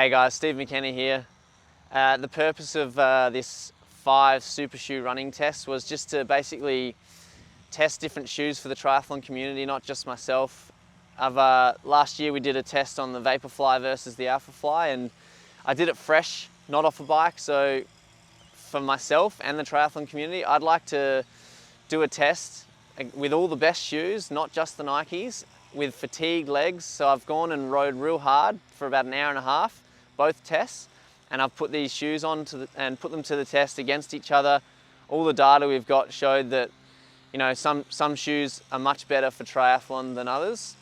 Hey guys, Steve McKenna here. The purpose of this 5 super shoe running test was just to basically test different shoes for the triathlon community, not just myself. Last year we did a test on the Vaporfly versus the Alphafly, and I did it fresh, not off a bike. So for myself and the triathlon community, I'd like to do a test with all the best shoes, not just the Nikes, with fatigued legs. So I've gone and rode real hard for about an hour and a half, both tests, and I've put these shoes on and put them to the test against each other. All the data we've got showed that, you know, some shoes are much better for triathlon than others.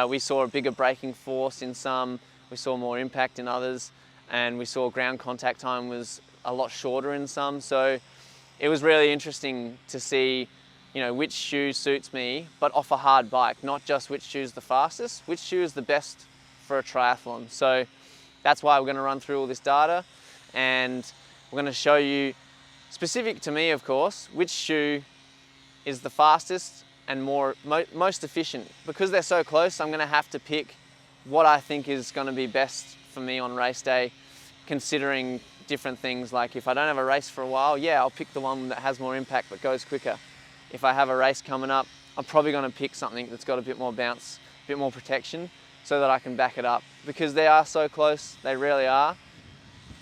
We saw a bigger braking force in some, we saw more impact in others, and we saw ground contact time was a lot shorter in some. So it was really interesting to see, you know, which shoe suits me, but off a hard bike, not just which shoe is the fastest, which shoe is the best for a triathlon. So that's why we're going to run through all this data, and we're going to show you, specific to me of course, which shoe is the fastest and most efficient. Because they're so close, I'm going to have to pick what I think is going to be best for me on race day, considering different things. Like if I don't have a race for a while, yeah, I'll pick the one that has more impact but goes quicker. If I have a race coming up, I'm probably going to pick something that's got a bit more bounce, a bit more protection, so that I can back it up. Because they are so close, they really are.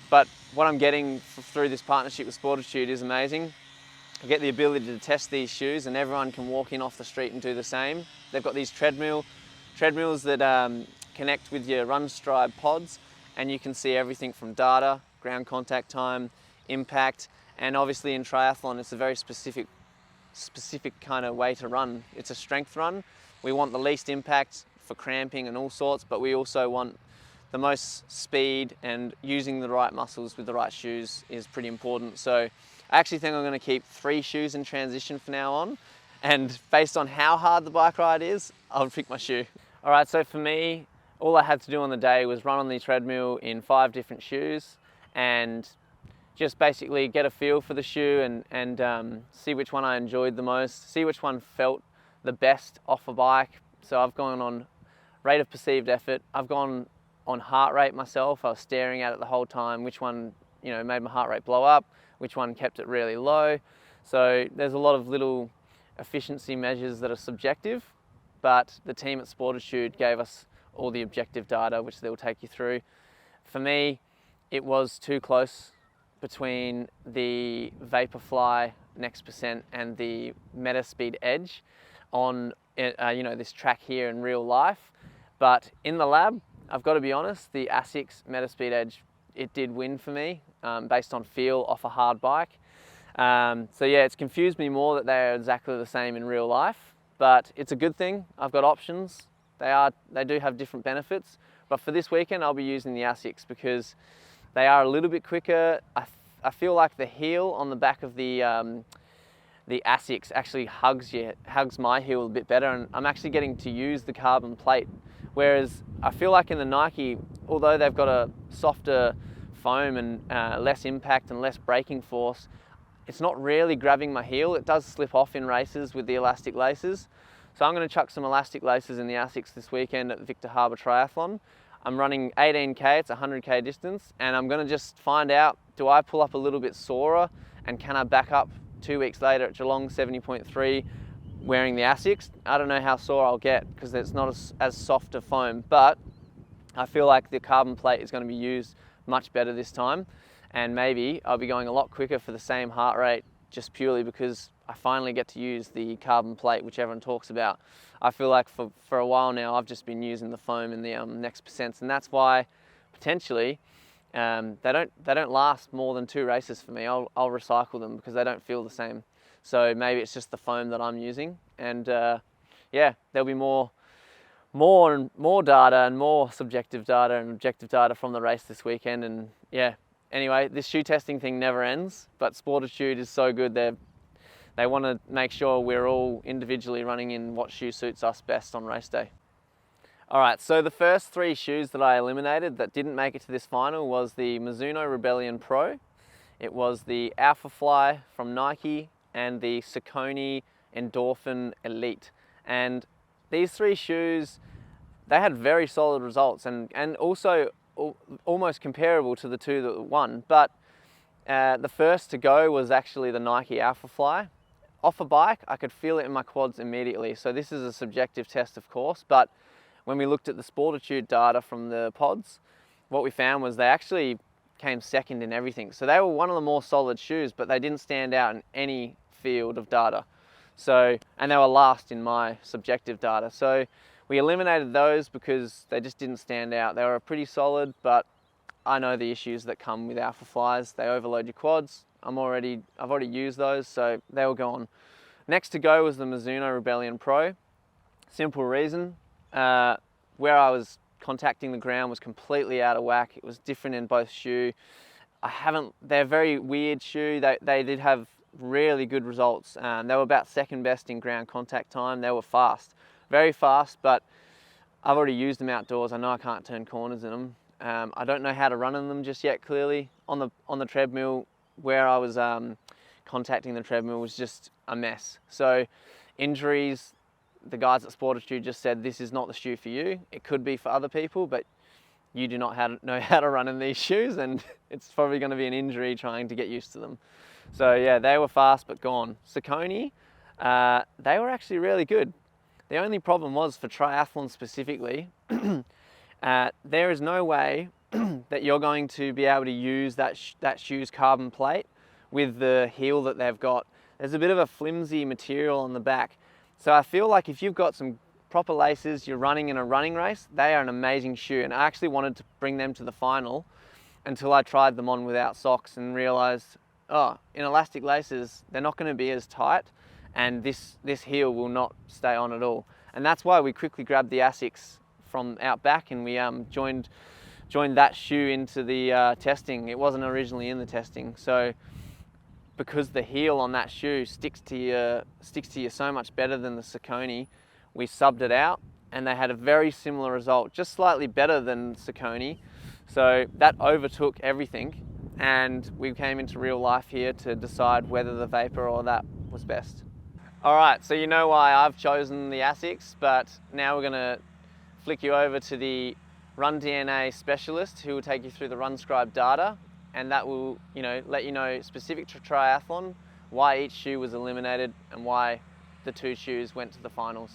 But what I'm getting through this partnership with Sportitude is amazing. I get the ability to test these shoes, and everyone can walk in off the street and do the same. They've got these treadmills that connect with your Run Stride pods, and you can see everything from data, ground contact time, impact, and obviously in triathlon it's a very specific kind of way to run. It's a strength run. We want the least impact for cramping and all sorts, but we also want the most speed, and using the right muscles with the right shoes is pretty important. So I actually think I'm going to keep 3 shoes in transition from now on, and based on how hard the bike ride is, I'll pick my shoe. All right, so for me, all I had to do on the day was run on the treadmill in 5 different shoes and just basically get a feel for the shoe and see which one I enjoyed the most, see which one felt the best off a bike. So I've gone on rate of perceived effort, I've gone on heart rate myself. I was staring at it the whole time, which one, you know, made my heart rate blow up, which one kept it really low. So there's a lot of little efficiency measures that are subjective, but the team at Sportitude gave us all the objective data, which they'll take you through. For me, it was too close between the Vaporfly Next % and the Metaspeed Edge on this track here in real life. But in the lab, I've got to be honest, the Asics Metaspeed Edge, it did win for me based on feel off a hard bike. So yeah, it's confused me more that they're exactly the same in real life, but it's a good thing. I've got options. They do have different benefits, but for this weekend I'll be using the Asics because they are a little bit quicker. I feel like the heel on the back of the Asics actually hugs my heel a bit better, and I'm actually getting to use the carbon plate. Whereas I feel like in the Nike, although they've got a softer foam and less impact and less braking force, it's not really grabbing my heel. It does slip off in races with the elastic laces. So I'm going to chuck some elastic laces in the Asics this weekend at the Victor Harbour Triathlon. I'm running 18K, it's a 100K distance, and I'm going to just find out, do I pull up a little bit sorer, and can I back up 2 weeks later at Geelong 70.3 wearing the Asics? I don't know how sore I'll get because it's not as soft a foam, but I feel like the carbon plate is going to be used much better this time, and maybe I'll be going a lot quicker for the same heart rate, just purely because I finally get to use the carbon plate, which everyone talks about. I feel like for a while now I've just been using the foam and the Next %, and that's why potentially they don't last more than 2 races for me. I'll recycle them because they don't feel the same. So maybe it's just the foam that I'm using, and yeah, there'll be more data and more subjective data and objective data from the race this weekend. And yeah, anyway, this shoe testing thing never ends, but Sportitude is so good. They want to make sure we're all individually running in what shoe suits us best on race day. All right, so the first 3 shoes that I eliminated that didn't make it to this final was the Mizuno Rebellion Pro, it was the Alphafly from Nike, and the Saucony Endorphin Elite. And these 3 shoes, they had very solid results, and also almost comparable to the two that won. But the first to go was actually the Nike Alphafly. Off a bike, I could feel it in my quads immediately. So this is a subjective test, of course, but when we looked at the Sportitude data from the pods, what we found was they actually came second in everything. So they were one of the more solid shoes, but they didn't stand out in any field of data. So, and they were last in my subjective data. So we eliminated those because they just didn't stand out. They were pretty solid, but I know the issues that come with Alphaflys. They overload your quads. I've already used those, so they were gone. Next to go was the Mizuno Rebellion Pro. Simple reason, where I was contacting the ground was completely out of whack. It was different in both shoe. They're a very weird shoe. They did have really good results. They were about second best in ground contact time. They were fast, very fast, but I've already used them outdoors. I know I can't turn corners in them. I don't know how to run in them just yet, clearly. On the treadmill, where I was contacting the treadmill was just a mess. So injuries, the guys at Sportitude just said, this is not the shoe for you. It could be for other people, but you do not know how to run in these shoes, and it's probably going to be an injury trying to get used to them. So yeah, they were fast but gone. Saucony, they were actually really good. The only problem was for triathlon specifically, there is no way that you're going to be able to use that shoe's carbon plate with the heel that they've got. There's a bit of a flimsy material on the back. So I feel like if you've got some proper laces, you're running in a running race, they are an amazing shoe. And I actually wanted to bring them to the final until I tried them on without socks and realized, oh, in elastic laces, they're not going to be as tight, and this heel will not stay on at all. And that's why we quickly grabbed the Asics from out back, and we joined that shoe into the testing. It wasn't originally in the testing, so because the heel on that shoe sticks to you so much better than the Saucony, we subbed it out, and they had a very similar result, just slightly better than Saucony. So that overtook everything, and we came into real life here to decide whether the Vapor or that was best. All right, so you know why I've chosen the Asics, but now we're gonna flick you over to the Run DNA specialist who will take you through the RunScribe data, and that will, let you know specific to triathlon, why each shoe was eliminated and why the two shoes went to the finals.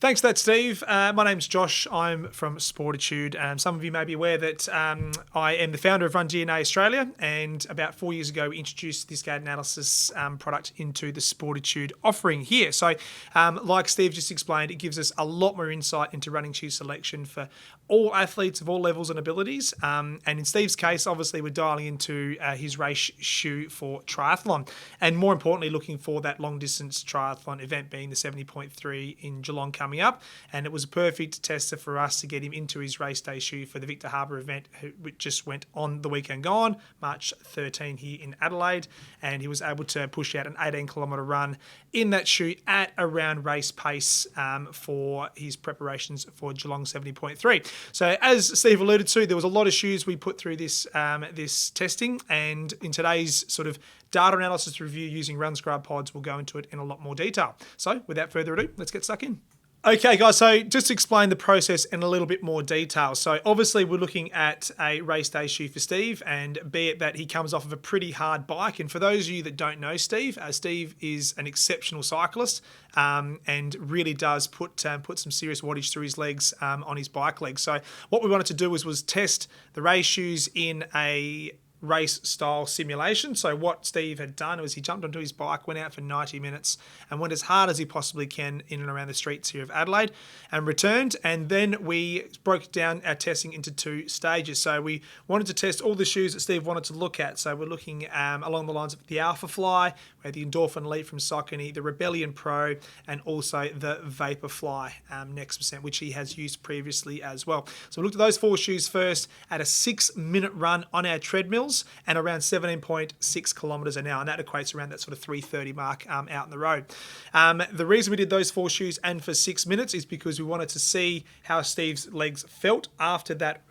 Thanks for that, Steve. My name's Josh. I'm from Sportitude. Some of you may be aware that I am the founder of Run DNA Australia, and about 4 years ago we introduced this gait analysis product into the Sportitude offering here. So like Steve just explained, it gives us a lot more insight into running shoe selection for all athletes of all levels and abilities. And in Steve's case, obviously we're dialing into his race shoe for triathlon, and more importantly looking for that long distance triathlon event being the 70.3 in Geelong coming up, and it was a perfect tester for us to get him into his race day shoe for the Victor Harbour event, which just went on the weekend gone, March 13 here in Adelaide, and he was able to push out an 18-kilometre run in that shoe at around race pace for his preparations for Geelong 70.3. So as Steve alluded to, there was a lot of shoes we put through this this testing, and in today's sort of data analysis review using RunScribe pods, we'll go into it in a lot more detail. So without further ado, let's get stuck in. Okay, guys, so just to explain the process in a little bit more detail. So obviously we're looking at a race day shoe for Steve, and be it that he comes off of a pretty hard bike. And for those of you that don't know Steve, Steve is an exceptional cyclist and really does put some serious wattage through his legs on his bike legs. So what we wanted to do was test the race shoes in a race style simulation. So what Steve had done was he jumped onto his bike, went out for 90 minutes and went as hard as he possibly can in and around the streets here of Adelaide, and returned. And then we broke down our testing into two stages. So we wanted to test all the shoes that Steve wanted to look at. So we're looking along the lines of the Alphafly, we had the Endorphin Elite from Saucony, the Rebellion Pro, and also the Vaporfly Next, which he has used previously as well. So we looked at those four shoes first at a 6-minute run on our treadmills and around 17.6 kilometers an hour, and that equates around that sort of 3:30 mark out in the road. The reason we did those four shoes and for 6 minutes is because we wanted to see how Steve's legs felt after that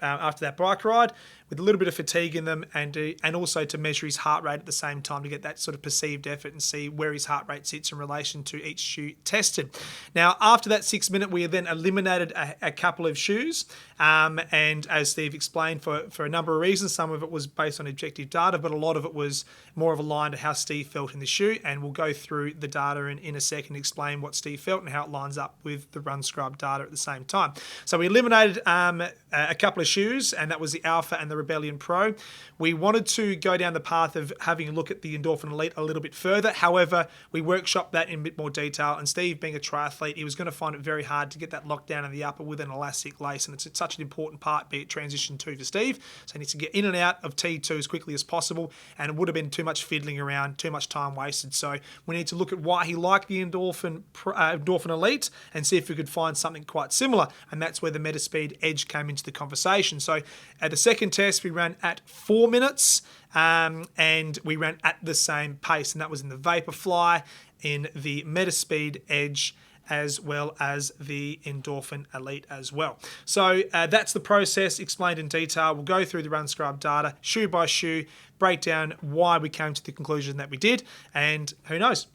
bike ride, with a little bit of fatigue in them, and also to measure his heart rate at the same time to get that sort of perceived effort and see where his heart rate sits in relation to each shoe tested. Now, after that 6 minute, we then eliminated a couple of shoes, And as Steve explained, for a number of reasons, some of it was based on objective data, but a lot of it was more of a line to how Steve felt in the shoe. And we'll go through the data in a second, explain what Steve felt and how it lines up with the Run Scrub data at the same time. So we eliminated a couple of shoes, and that was the Alpha and the Rebellion Pro. We wanted to go down the path of having a look at the Endorphin Elite a little bit further. However, we workshopped that in a bit more detail, and Steve, being a triathlete, he was going to find it very hard to get that locked down in the upper with an elastic lace, and it's such an important part, be it transition 2 for Steve, so he needs to get in and out of T2 as quickly as possible, and it would have been too much fiddling around, too much time wasted. So we need to look at why he liked the Endorphin Elite and see if we could find something quite similar, and that's where the Metaspeed Edge came into the conversation. So at the second test, we ran at 4 minutes, and we ran at the same pace, and that was in the Vaporfly, in the Metaspeed Edge, as well as the Endorphin Elite as well. So that's the process explained in detail. We'll go through the Run Scrub data, shoe by shoe, break down why we came to the conclusion that we did, and who knows,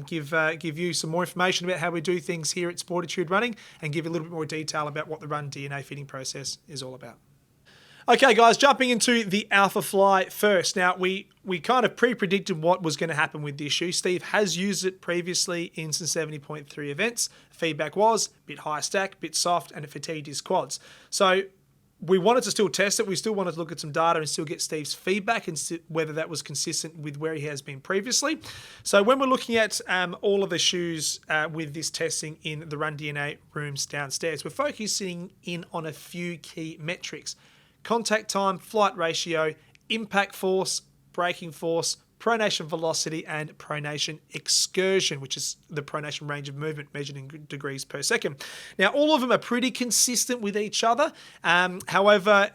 give you some more information about how we do things here at Sportitude Running, and give you a little bit more detail about what the Run DNA fitting process is all about. Okay, guys, jumping into the Alphafly first. Now, we kind of pre-predicted what was going to happen with this shoe. Steve has used it previously in some 70.3 events. Feedback was a bit high stack, a bit soft, and it fatigued his quads. So we wanted to still test it. We still wanted to look at some data and still get Steve's feedback and whether that was consistent with where he has been previously. So when we're looking at all of the shoes with this testing in the Run DNA rooms downstairs, we're focusing in on a few key metrics: contact time, flight ratio, impact force, braking force, pronation velocity, and pronation excursion, which is the pronation range of movement measured in degrees per second. Now, all of them are pretty consistent with each other. However,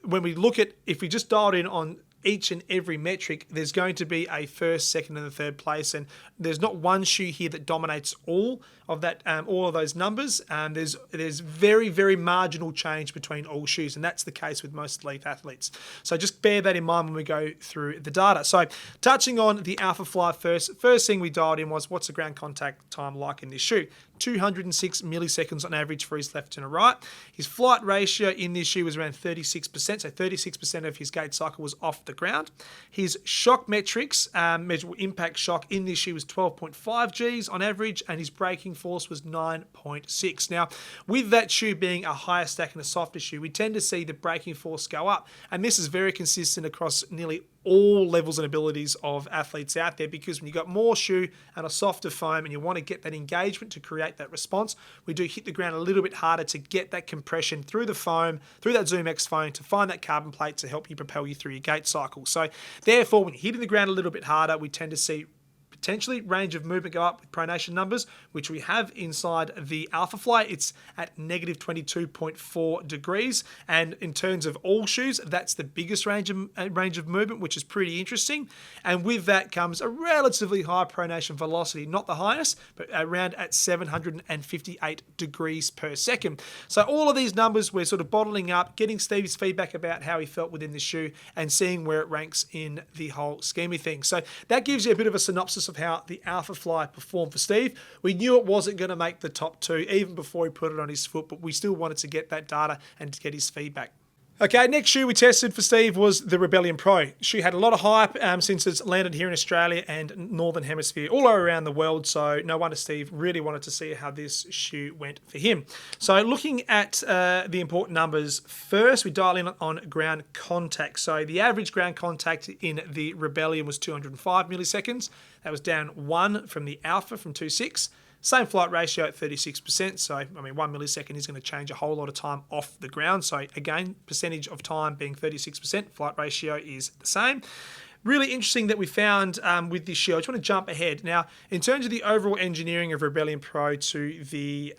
when we look at, if we just dialed in on each and every metric, there's going to be a first, second, and a third place, and there's not one shoe here that dominates all of that, all of those numbers. There's very, very marginal change between all shoes, and that's the case with most elite athletes. So just bear that in mind when we go through the data. So touching on the Alphafly first thing we dialed in was, what's the ground contact time like in this shoe? 206 milliseconds on average for his left and right. His flight ratio in this shoe was around 36%, so 36% of his gait cycle was off the ground. His shock metrics, measurable impact shock in this shoe, was 12.5 Gs on average, and his braking force was 9.6. Now, with that shoe being a higher stack and a softer shoe, we tend to see the braking force go up, and this is very consistent across nearly all levels and abilities of athletes out there, because when you've got more shoe and a softer foam and you want to get that engagement to create that response, we do hit the ground a little bit harder to get that compression through the foam, through that Zoom X foam, to find that carbon plate to help you propel you through your gait cycle. So therefore, when you're hitting the ground a little bit harder, we tend to see potentially range of movement go up with pronation numbers, which we have inside the Alphafly. It's at negative 22.4 degrees. And in terms of all shoes, that's the biggest range of movement, which is pretty interesting. And with that comes a relatively high pronation velocity, not the highest, but around at 758 degrees per second. So all of these numbers we're sort of bottling up, getting Steve's feedback about how he felt within the shoe, and seeing where it ranks in the whole scheme of things. So that gives you a bit of a synopsis of how the Alphafly performed for Steve. We knew it wasn't going to make the top 2 even before he put it on his foot, but we still wanted to get that data and to get his feedback. Okay, next shoe we tested for Steve was the Rebellion Pro. Shoe had a lot of hype since it's landed here in Australia and Northern Hemisphere, all around the world, so no wonder Steve really wanted to see how this shoe went for him. So looking at the important numbers, first we dial in on ground contact. So the average ground contact in the Rebellion was 205 milliseconds. That was down 1 from the Alpha from 2.6. Same flight ratio at 36%, so 1 millisecond is going to change a whole lot of time off the ground. So again, percentage of time being 36%, flight ratio is the same. Really interesting that we found with this shoe. I just want to jump ahead. Now, in terms of the overall engineering of Rebellion Pro to the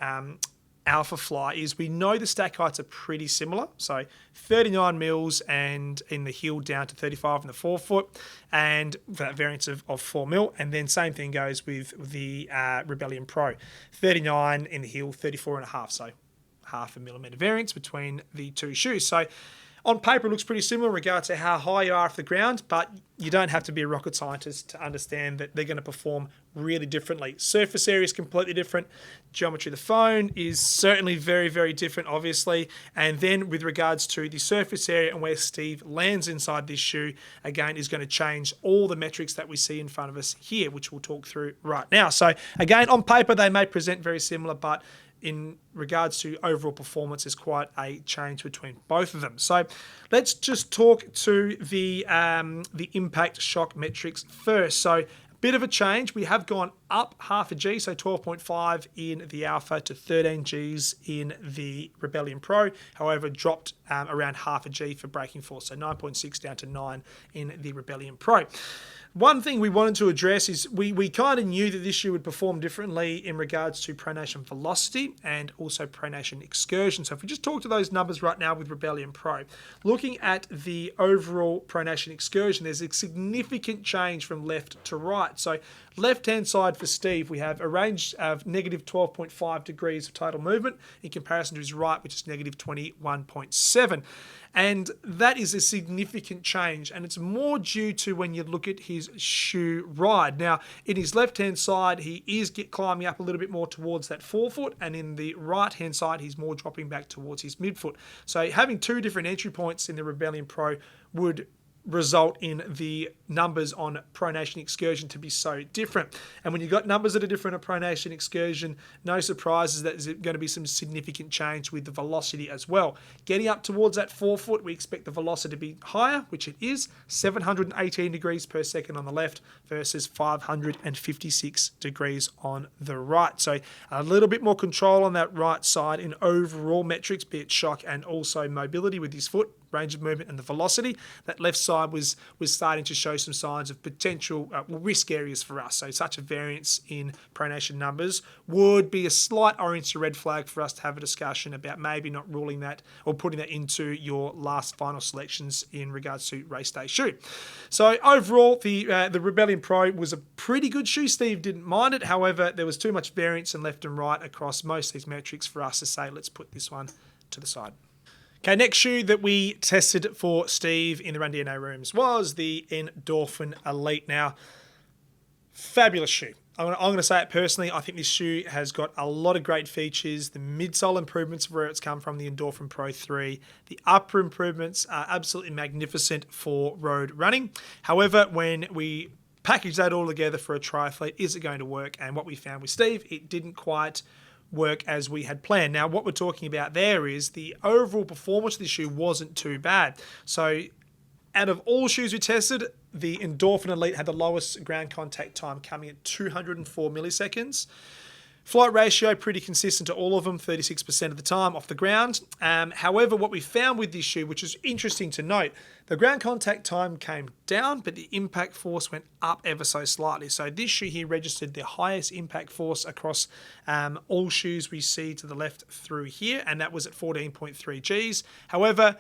Alphafly, is we know the stack heights are pretty similar. So 39 mils and in the heel down to 35 in the forefoot, and that variance of 4 mil. And then same thing goes with the Rebellion Pro. 39 in the heel, 34.5. So half a millimeter variance between the two shoes. So On paper, it looks pretty similar in regard to how high you are off the ground, but you don't have to be a rocket scientist to understand that they're going to perform really differently. Surface area is completely different. Geometry of the phone is certainly very, very different, obviously. And then with regards to the surface area and where Steve lands inside this shoe, again, is going to change all the metrics that we see in front of us here, which we'll talk through right now. So again, on paper, they may present very similar, but in regards to overall performance, there's quite a change between both of them. So let's just talk to the impact shock metrics first. So a bit of a change. We have gone up half a G, so 12.5 in the Alpha to 13 Gs in the Rebellion Pro. However, dropped around half a G for braking force, so 9.6 down to 9 in the Rebellion Pro. One thing we wanted to address is we kind of knew that this shoe would perform differently in regards to pronation velocity and also pronation excursion. So if we just talk to those numbers right now with Rebellion Pro, looking at the overall pronation excursion, there's a significant change from left to right. So left-hand side for Steve, we have a range of negative 12.5 degrees of total movement in comparison to his right, which is negative 21.7. And that is a significant change, and it's more due to when you look at his shoe ride. Now, in his left-hand side, he is climbing up a little bit more towards that forefoot, and in the right-hand side, he's more dropping back towards his midfoot. So having two different entry points in the Rebellion Pro would result in the numbers on pronation excursion to be so different. And when you've got numbers that are different on pronation excursion, no surprises that there's going to be some significant change with the velocity as well. Getting up towards that forefoot, we expect the velocity to be higher, which it is, 718 degrees per second on the left versus 556 degrees on the right. So a little bit more control on that right side in overall metrics, be it shock and also mobility with his foot, range of movement and the velocity. That left side was starting to show some signs of potential risk areas for us. So such a variance in pronation numbers would be a slight orange to red flag for us to have a discussion about maybe not ruling that or putting that into your last final selections in regards to race day shoe. So overall, the Rebellion Pro was a pretty good shoe. Steve didn't mind it. However, there was too much variance in left and right across most of these metrics for us to say, let's put this one to the side. Okay, next shoe that we tested for Steve in the Run DNA rooms was the Endorphin Elite. Now, fabulous shoe. I'm going to say it personally. I think this shoe has got a lot of great features. The midsole improvements where it's come from, the Endorphin Pro 3. The upper improvements are absolutely magnificent for road running. However, when we package that all together for a triathlete, is it going to work? And what we found with Steve, it didn't quite work as we had planned. Now, what we're talking about there is the overall performance of the shoe wasn't too bad. So out of all shoes we tested, the Endorphin Elite had the lowest ground contact time, coming at 204 milliseconds. Flight ratio, pretty consistent to all of them, 36% of the time off the ground. However, what we found with this shoe, which is interesting to note, the ground contact time came down, but the impact force went up ever so slightly. So this shoe here registered the highest impact force across all shoes we see to the left through here, and that was at 14.3 Gs. However,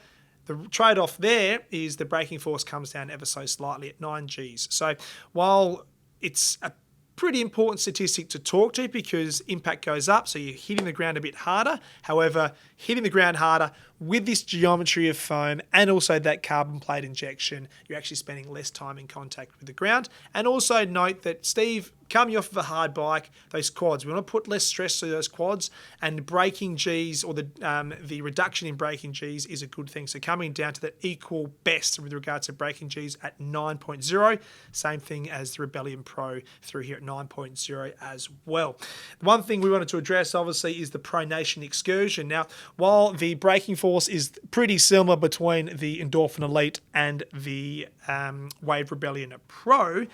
the trade-off there is the braking force comes down ever so slightly at 9 Gs. So while it's a pretty important statistic to talk to because impact goes up, so you're hitting the ground a bit harder. However, hitting the ground harder with this geometry of foam and also that carbon plate injection, you're actually spending less time in contact with the ground. And also note that Steve, coming off of a hard bike, those quads, we want to put less stress to those quads, and braking Gs or the reduction in braking Gs is a good thing. So coming down to that equal best with regards to braking Gs at 9.0, same thing as the Rebellion Pro through here at 9.0 as well. The one thing we wanted to address obviously is the pronation excursion. Now, while the braking force is pretty similar between the Endorphin Elite and the Wave Rebellion Pro,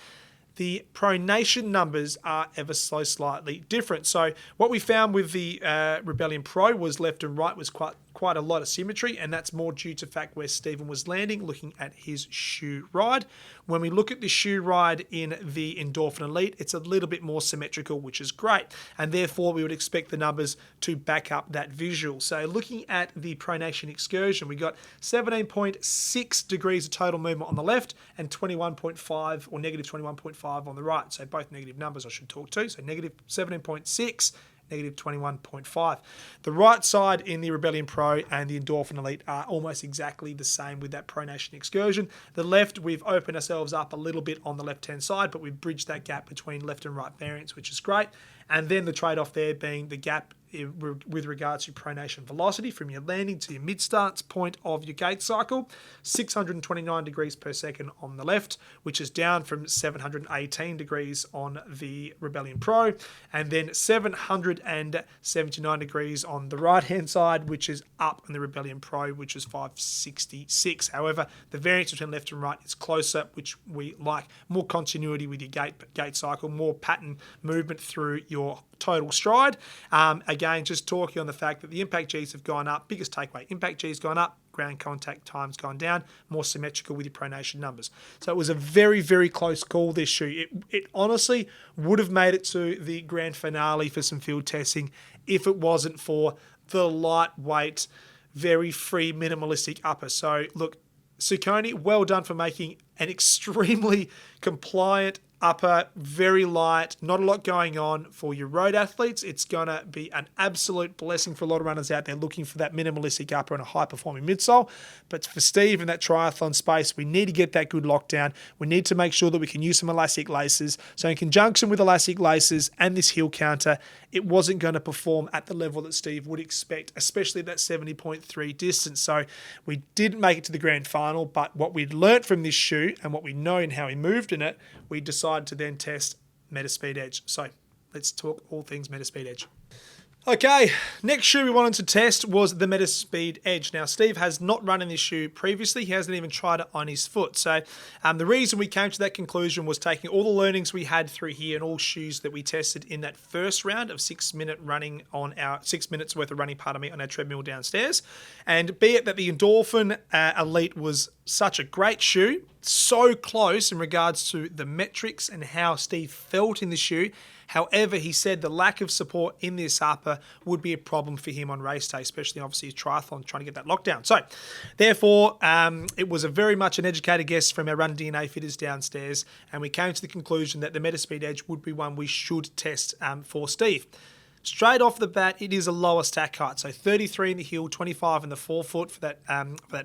the pronation numbers are ever so slightly different. So what we found with the Rebellion Pro was left and right was quite a lot of symmetry, and that's more due to the fact where Stephen was landing, looking at his shoe ride. When we look at the shoe ride in the Endorphin Elite, it's a little bit more symmetrical, which is great, and therefore we would expect the numbers to back up that visual. So looking at the pronation excursion, we got 17.6 degrees of total movement on the left and 21.5 or negative 21.5 on the right. So both negative numbers I should talk to. So negative 17.6, -21.5. The right side in the Rebellion Pro and the Endorphin Elite are almost exactly the same with that pronation excursion. The left, we've opened ourselves up a little bit on the left-hand side, but we've bridged that gap between left and right variants, which is great. And then the trade-off there being the gap with regards to pronation velocity from your landing to your mid-stance point of your gait cycle, 629 degrees per second on the left, which is down from 718 degrees on the Rebellion Pro, and then 779 degrees on the right-hand side, which is up on the Rebellion Pro, which is 566. However, the variance between left and right is closer, which we like. More continuity with your gait cycle, more pattern movement through your total stride. Again, just talking on the fact that the impact Gs have gone up. Biggest takeaway, impact Gs gone up, ground contact time's gone down, more symmetrical with your pronation numbers. So it was a very, very close call, this shoe. It honestly would have made it to the grand finale for some field testing if it wasn't for the lightweight, very free, minimalistic upper. So look, Saucony, well done for making an extremely compliant upper, very light, not a lot going on for your road athletes. It's going to be an absolute blessing for a lot of runners out there looking for that minimalistic upper and a high-performing midsole. But for Steve in that triathlon space, we need to get that good lockdown. We need to make sure that we can use some elastic laces. So in conjunction with elastic laces and this heel counter, it wasn't going to perform at the level that Steve would expect, especially at that 70.3 distance. So we didn't make it to the grand final, but what we'd learnt from this shoe and what we know and how he moved in it, we decided to then test Metaspeed Edge. So let's talk all things Metaspeed Edge. Okay, next shoe we wanted to test was the Metaspeed Edge. Now, Steve has not run in this shoe previously. He hasn't even tried it on his foot. So the reason we came to that conclusion was taking all the learnings we had through here and all shoes that we tested in that first round of 6 minute running on our 6 minutes worth of running, on our treadmill downstairs. And be it that the Endorphin Elite was such a great shoe, so close in regards to the metrics and how Steve felt in the shoe. However, he said the lack of support in this upper would be a problem for him on race day, especially obviously his triathlon, trying to get that lockdown. So, therefore, it was a very much an educated guess from our Run DNA fitters downstairs, and we came to the conclusion that the Metaspeed Edge would be one we should test for Steve. Straight off the bat, it is a lower stack height, so 33 in the heel, 25 in the forefoot for that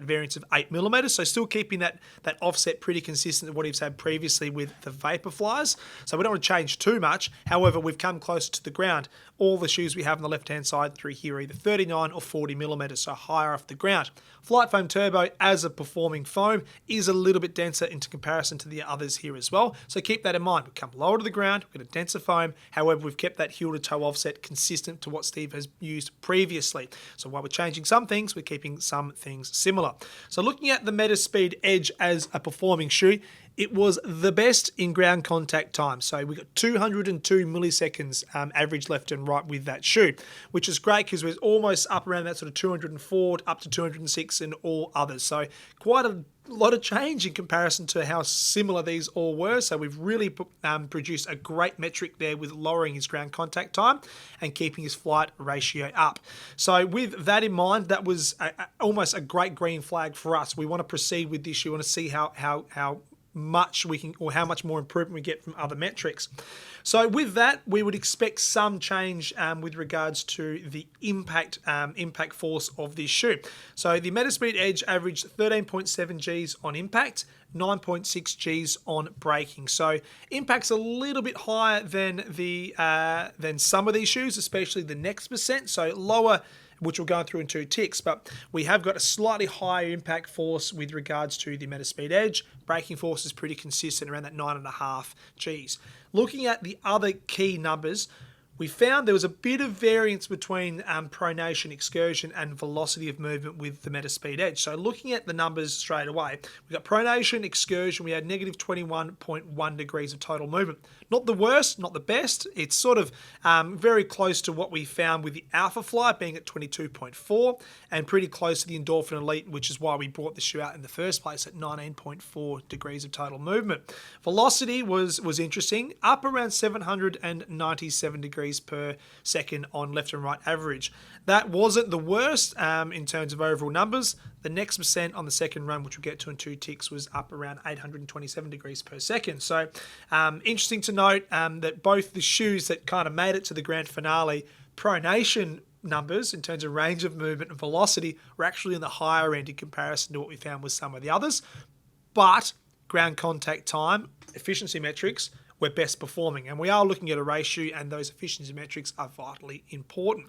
variance of 8mm. So still keeping that offset pretty consistent with what he's had previously with the Vaporflies. So we don't want to change too much. However, we've come closer to the ground. All the shoes we have on the left-hand side through here are either 39 or 40mm, so higher off the ground. Flight Foam Turbo, as a performing foam, is a little bit denser into comparison to the others here as well. So keep that in mind. We come lower to the ground, we've got a denser foam. However, we've kept that heel to toe offset consistent to what Steve has used previously. So while we're changing some things, we're keeping some things similar. So looking at the Metaspeed Edge as a performing shoe, it was the best in ground contact time. So we got 202 milliseconds average left and right with that shoe, which is great because we're almost up around that sort of 204 up to 206 in all others. So quite a lot of change in comparison to how similar these all were. So we've really produced a great metric there with lowering his ground contact time and keeping his flight ratio up. So with that in mind, that was almost a great green flag for us. We want to proceed with this shoe. We want to see how much we can, or how much more improvement we get from other metrics. So with that, we would expect some change with regards to the impact force of this shoe. So the Metaspeed Edge averaged 13.7 Gs on impact, 9.6 Gs on braking. So impact's a little bit higher than some of these shoes, especially the Next percent. So lower, which we'll go through in 2 ticks, but we have got a slightly higher impact force with regards to the Metaspeed Edge. Braking force is pretty consistent around that 9.5 Gs. Looking at the other key numbers, we found there was a bit of variance between pronation, excursion, and velocity of movement with the Metaspeed Edge. So looking at the numbers straight away, we got pronation, excursion, we had negative 21.1 degrees of total movement. Not the worst, not the best. It's sort of very close to what we found with the Alphafly being at 22.4 and pretty close to the Endorphin Elite, which is why we brought the shoe out in the first place at 19.4 degrees of total movement. Velocity was interesting, up around 797 degrees per second on left and right average. That wasn't the worst in terms of overall numbers. The Next percent on the second run, which we'll get to in 2 ticks, was up around 827 degrees per second. So interesting to note that both the shoes that kind of made it to the grand finale pronation numbers in terms of range of movement and velocity were actually in the higher end in comparison to what we found with some of the others. But ground contact time, efficiency metrics, we're best performing. And we are looking at a race shoe, and those efficiency metrics are vitally important.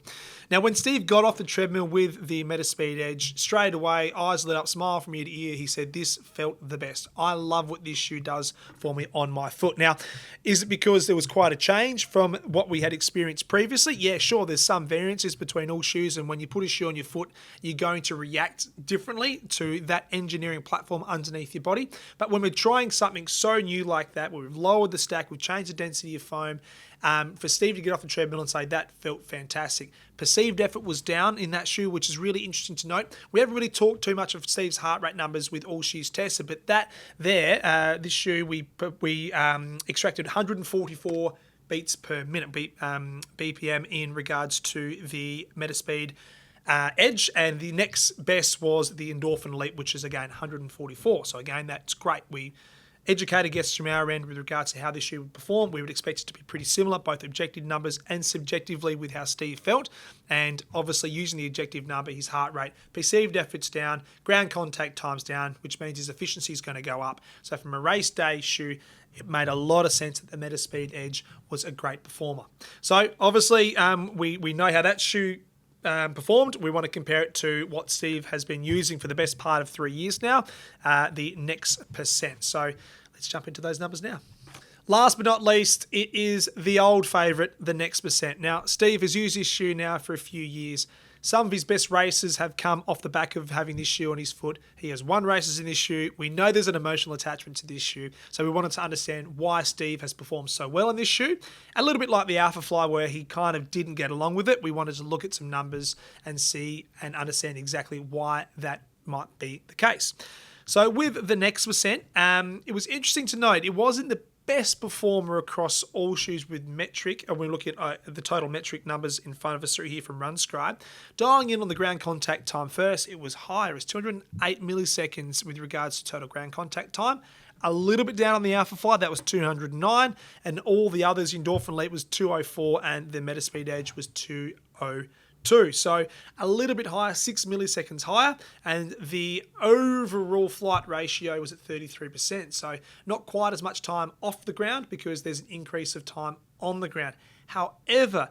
Now, when Steve got off the treadmill with the Metaspeed Edge, straight away, eyes lit up, smile from ear to ear, he said, this felt the best. I love what this shoe does for me on my foot. Now, is it because there was quite a change from what we had experienced previously? Yeah, sure, there's some variances between all shoes, and when you put a shoe on your foot, you're going to react differently to that engineering platform underneath your body. But when we're trying something so new like that, where we've lowered the stack, we've changed the density of foam, for Steve to get off the treadmill and say that felt fantastic. Perceived effort was down in that shoe, which is really interesting to note. We haven't really talked too much of Steve's heart rate numbers with all shoes tested, but this shoe, we extracted 144 beats per minute, BPM, in regards to the Metaspeed Edge, and the next best was the Endorphin Elite, which is again 144. So again, that's great. We educated guests from our end with regards to how this shoe would perform. We would expect it to be pretty similar, both objective numbers and subjectively with how Steve felt. And obviously using the objective number, his heart rate, perceived efforts down, ground contact times down, which means his efficiency is going to go up. So from a race day shoe, it made a lot of sense that the Metaspeed Edge was a great performer. So obviously we know how that shoe performed. We want to compare it to what Steve has been using for the best part of 3 years now, the Next Percent. So let's jump into those numbers now. Last but not least, it is the old favourite, the Next Percent. Now, Steve has used this shoe now for a few years. Some of his best races have come off the back of having this shoe on his foot. He has won races in this shoe. We know there's an emotional attachment to this shoe, so we wanted to understand why Steve has performed so well in this shoe. A little bit like the Alphafly, where he kind of didn't get along with it. We wanted to look at some numbers and see and understand exactly why that might be the case. So with the Next Percent, it was interesting to note it wasn't the best performer across all shoes with metric, and we're looking at the total metric numbers in front of us here from RunScribe. Dialing in on the ground contact time first, it was higher. It was 208 milliseconds with regards to total ground contact time. A little bit down on the Alphafly, that was 209, and all the others, Endorphin Elite was 204, and the Metaspeed Edge was 202. So a little bit higher, 6 milliseconds higher, and the overall flight ratio was at 33%. So not quite as much time off the ground because there's an increase of time on the ground. However,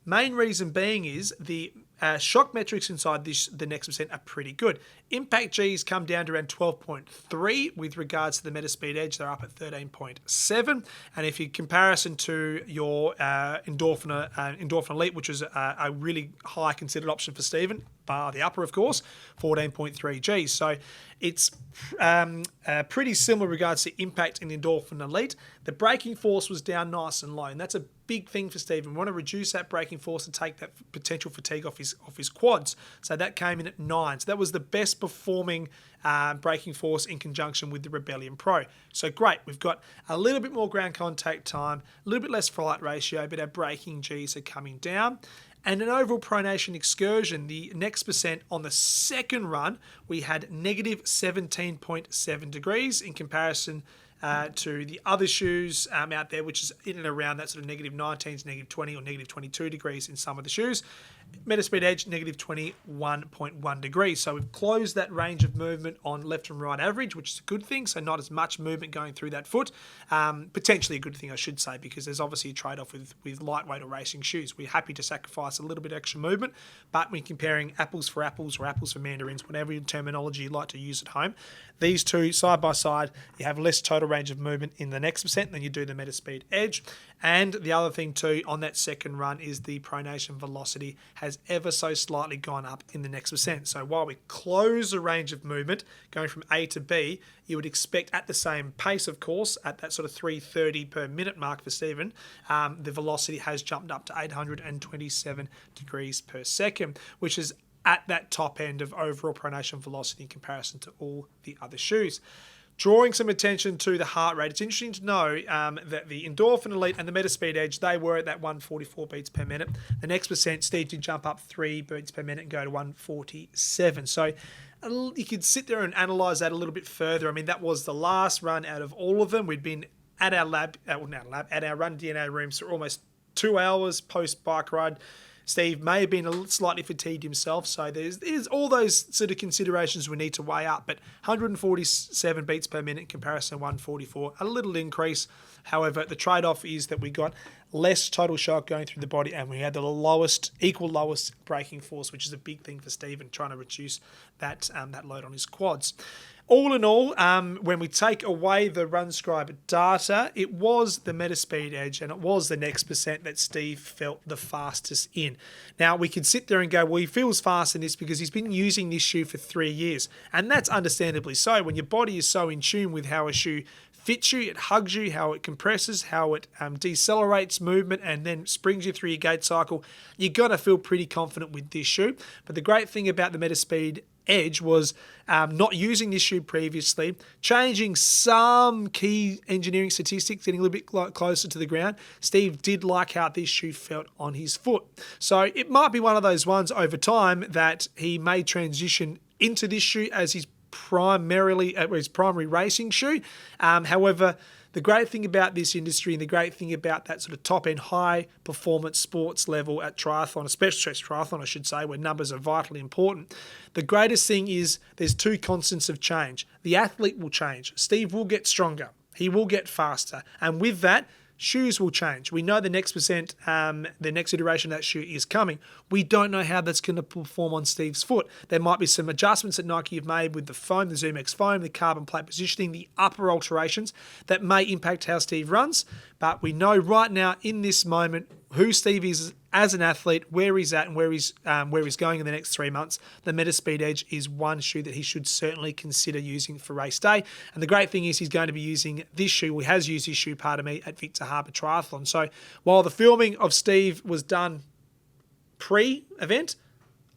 main reason being is the shock metrics inside the Next Percent are pretty good. Impact G's come down to around 12.3 with regards to the Metaspeed Edge. They're up at 13.7. And if you comparison to your Endorphin Elite, which is a really high considered option for Stephen, bar the upper, of course, 14.3 G's. So it's pretty similar with regards to impact in the Endorphin Elite. The braking force was down nice and low, and that's a big thing for Stephen. We want to reduce that braking force and take that potential fatigue off his quads. So that came in at 9. So that was the best performing braking force in conjunction with the Rebellion Pro. So great, we've got a little bit more ground contact time, a little bit less flight ratio, but our braking Gs are coming down. And an overall pronation excursion, the Next Percent on the second run, we had negative 17.7 degrees in comparison to the other shoes out there, which is in and around that sort of negative 19 to negative 20 or negative 22 degrees in some of the shoes. Metaspeed Edge, negative 21.1 degrees. So we've closed that range of movement on left and right average, which is a good thing. So not as much movement going through that foot. Potentially a good thing, I should say, because there's obviously a trade-off with lightweight or racing shoes. We're happy to sacrifice a little bit extra movement, but when comparing apples for apples or apples for mandarins, whatever terminology you like to use at home, these two side by side, you have less total range of movement in the Next Percent than you do the Metaspeed Edge. And the other thing too on that second run is the pronation velocity has ever so slightly gone up in the Next Percent. So while we close the range of movement going from A to B, you would expect at the same pace, of course, at that sort of 330 per minute mark for Stephen, the velocity has jumped up to 827 degrees per second, which is at that top end of overall pronation velocity in comparison to all the other shoes. Drawing some attention to the heart rate, it's interesting to know that the Endorphin Elite and the Metaspeed Edge, they were at that 144 beats per minute. The Next Percent, Steve did jump up 3 beats per minute and go to 147. So you could sit there and analyse that a little bit further. I mean, that was the last run out of all of them. We'd been at our lab, at our Run DNA rooms for almost 2 hours post-bike ride. Steve may have been slightly fatigued himself, so there's all those sort of considerations we need to weigh up. But 147 beats per minute in comparison to 144, a little increase. However, the trade-off is that we got less total shock going through the body, and we had the equal lowest braking force, which is a big thing for Steve and trying to reduce that load on his quads. All in all, when we take away the RunScribe data, it was the Metaspeed Edge and it was the Next percent that Steve felt the fastest in. Now, we could sit there and go, well, he feels fast in this because he's been using this shoe for 3 years. And that's understandably so. When your body is so in tune with how a shoe fits you, it hugs you, how it compresses, how it decelerates movement and then springs you through your gait cycle, you're going to feel pretty confident with this shoe. But the great thing about the Metaspeed Edge was not using this shoe previously, changing some key engineering statistics, getting a little bit closer to the ground. Steve did like how this shoe felt on his foot. So it might be one of those ones over time that he may transition into this shoe as his primary racing shoe. However, the great thing about this industry and the great thing about that sort of top-end high-performance sports level at triathlon, especially triathlon, I should say, where numbers are vitally important, the greatest thing is there's two constants of change. The athlete will change. Steve will get stronger. He will get faster. And with that, shoes will change. We know the next percent, the next iteration of that shoe is coming. We don't know how that's going to perform on Steve's foot. There might be some adjustments that Nike have made with the foam, the ZoomX foam, the carbon plate positioning, the upper alterations that may impact how Steve runs. But we know right now in this moment who Steve is as an athlete, where he's at and where he's going in the next 3 months. The Metaspeed Edge is one shoe that he should certainly consider using for race day. And the great thing is he's going to be using this shoe, he has used this shoe, at Victor Harbor Triathlon. So while the filming of Steve was done pre-event,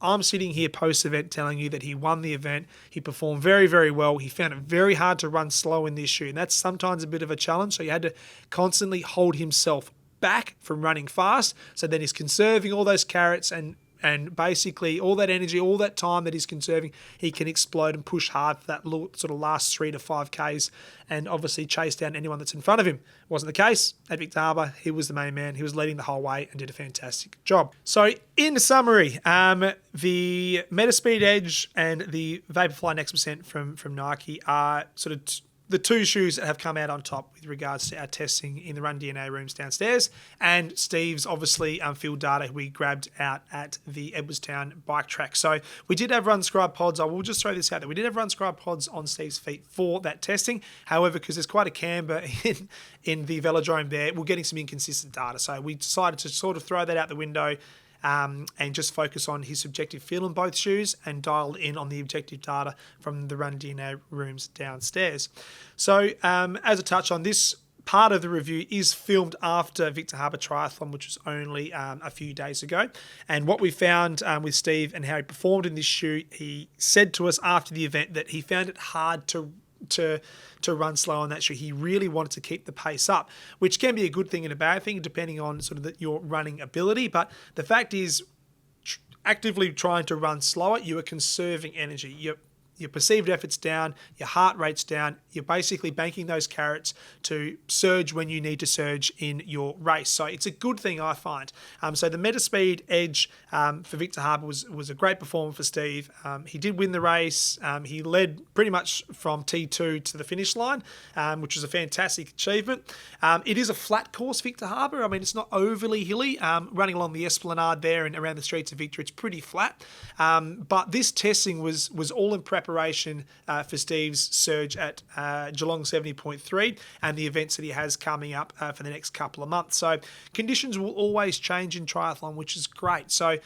I'm sitting here post-event telling you that he won the event. He performed very, very well. He found it very hard to run slow in this shoe, and that's sometimes a bit of a challenge. So you had to constantly hold himself back from running fast. So then he's conserving all those carrots and basically all that energy, all that time that he's conserving, he can explode and push hard for that little, sort of last 3 to 5Ks and obviously chase down anyone that's in front of him. Wasn't the case at Victor Harbor. He was the main man. He was leading the whole way and did a fantastic job. So in summary, the Metaspeed Edge and the Vaporfly Next percent from Nike are sort of the two shoes that have come out on top with regards to our testing in the Run DNA rooms downstairs, and Steve's obviously field data we grabbed out at the Edwardstown bike track. So we did have RunScribe pods. I will just throw this out there. We did have RunScribe pods on Steve's feet for that testing. However, because there's quite a camber in the velodrome there, we're getting some inconsistent data. So we decided to sort of throw that out the window and just focus on his subjective feel in both shoes and dial in on the objective data from the Run DNA rooms downstairs. So as a touch on this, part of the review is filmed after Victor Harbor Triathlon, which was only a few days ago. And what we found with Steve and how he performed in this shoe, he said to us after the event that he found it hard to run slow on that shoe. He really wanted to keep the pace up, which can be a good thing and a bad thing depending on sort of your running ability. But the fact is, actively trying to run slower, you are conserving energy. Your perceived effort's down, your heart rate's down. You're basically banking those carrots to surge when you need to surge in your race. So it's a good thing, I find. So the Metaspeed Edge for Victor Harbor was a great performance for Steve. He did win the race. He led pretty much from T2 to the finish line, which was a fantastic achievement. It is a flat course, Victor Harbor. I mean, it's not overly hilly. Running along the Esplanade there and around the streets of Victor, it's pretty flat. But this testing was all in preparation for Steve's surge at Geelong 70.3 and the events that he has coming up for the next couple of months. So conditions will always change in triathlon, which is great. So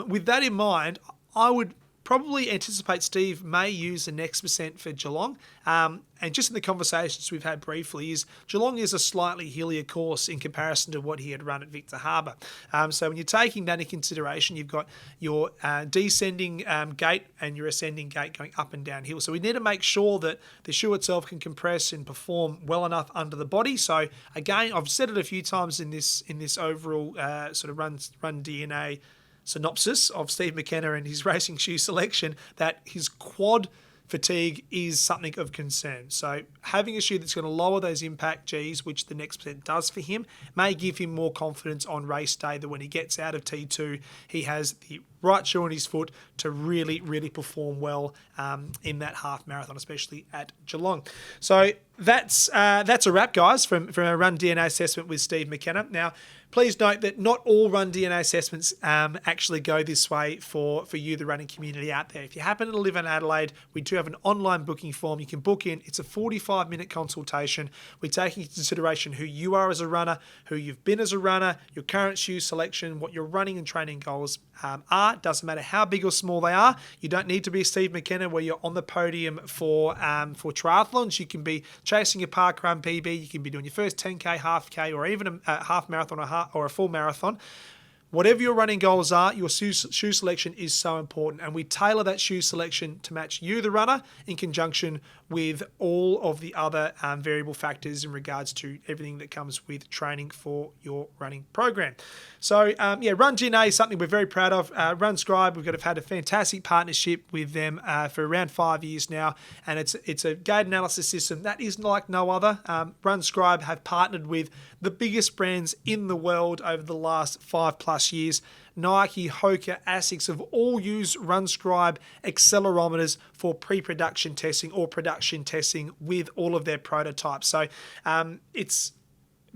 with that in mind, I would probably anticipate Steve may use the Next percent for Geelong. And just in the conversations we've had briefly, is Geelong is a slightly hillier course in comparison to what he had run at Victor Harbor. So when you're taking that into consideration, you've got your descending gait and your ascending gait going up and down hill. So we need to make sure that the shoe itself can compress and perform well enough under the body. So again, I've said it a few times in this overall sort of run DNA synopsis of Steve McKenna and his racing shoe selection, that his quad fatigue is something of concern. So having a shoe that's going to lower those impact Gs, which the Next Percent does for him, may give him more confidence on race day that when he gets out of T2, he has the right shoe on his foot to really, really perform well in that half marathon, especially at Geelong. So that's a wrap, guys, from our Run DNA assessment with Steve McKenna. Now, please note that not all Run DNA assessments actually go this way for you, the running community out there. If you happen to live in Adelaide, we do have an online booking form. You can book in. It's a 45-minute consultation. We take into consideration who you are as a runner, who you've been as a runner, your current shoe selection, what your running and training goals are. Doesn't matter how big or small they are. You don't need to be Steve McKenna where you're on the podium for triathlons. You can be chasing a park run PB. You can be doing your first 10K, half K, or even a half marathon or a full marathon. Whatever your running goals are, your shoe selection is so important, and we tailor that shoe selection to match you, the runner, in conjunction with all of the other variable factors in regards to everything that comes with training for your running program. So, Run DNA is something we're very proud of. RunScribe, we've had a fantastic partnership with them for around 5 years now, and it's a gait analysis system that is like no other. RunScribe have partnered with the biggest brands in the world over the last 5+ years. Nike, Hoka, Asics have all used RunScribe accelerometers for pre-production testing or production testing with all of their prototypes. So it's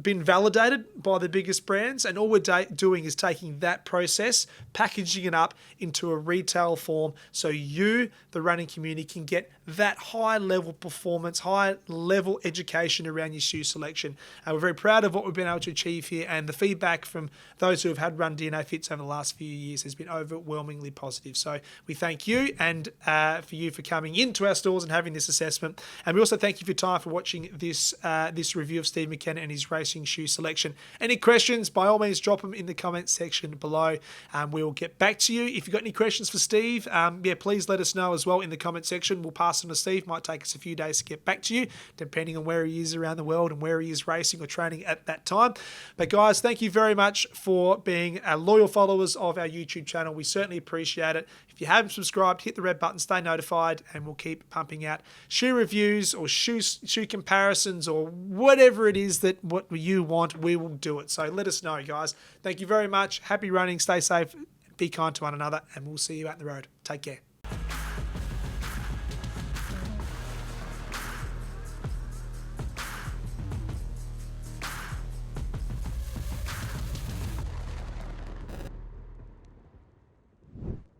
been validated by the biggest brands, and all we're doing is taking that process, packaging it up into a retail form so you, the running community, can get that high level performance, high level education around your shoe selection. We're very proud of what we've been able to achieve here, and the feedback from those who have had Run DNA fits over the last few years has been overwhelmingly positive. So we thank you and for you for coming into our stores and having this assessment, and we also thank you for your time for watching this review of Steve McKenna and his racing shoe selection. Any questions, by all means, drop them in the comments section below. We will get back to you. If you've got any questions for Steve, please let us know as well in the comment section. We'll pass them to Steve. Might take us a few days to get back to you, depending on where he is around the world and where he is racing or training at that time. But guys, thank you very much for being loyal followers of our YouTube channel. We certainly appreciate it. If you haven't subscribed, hit the red button, stay notified, and we'll keep pumping out shoe reviews or shoe comparisons or whatever it is that what you want, we will do it. So let us know, guys. Thank you very much. Happy running, stay safe, be kind to one another, and we'll see you out the road. Take care.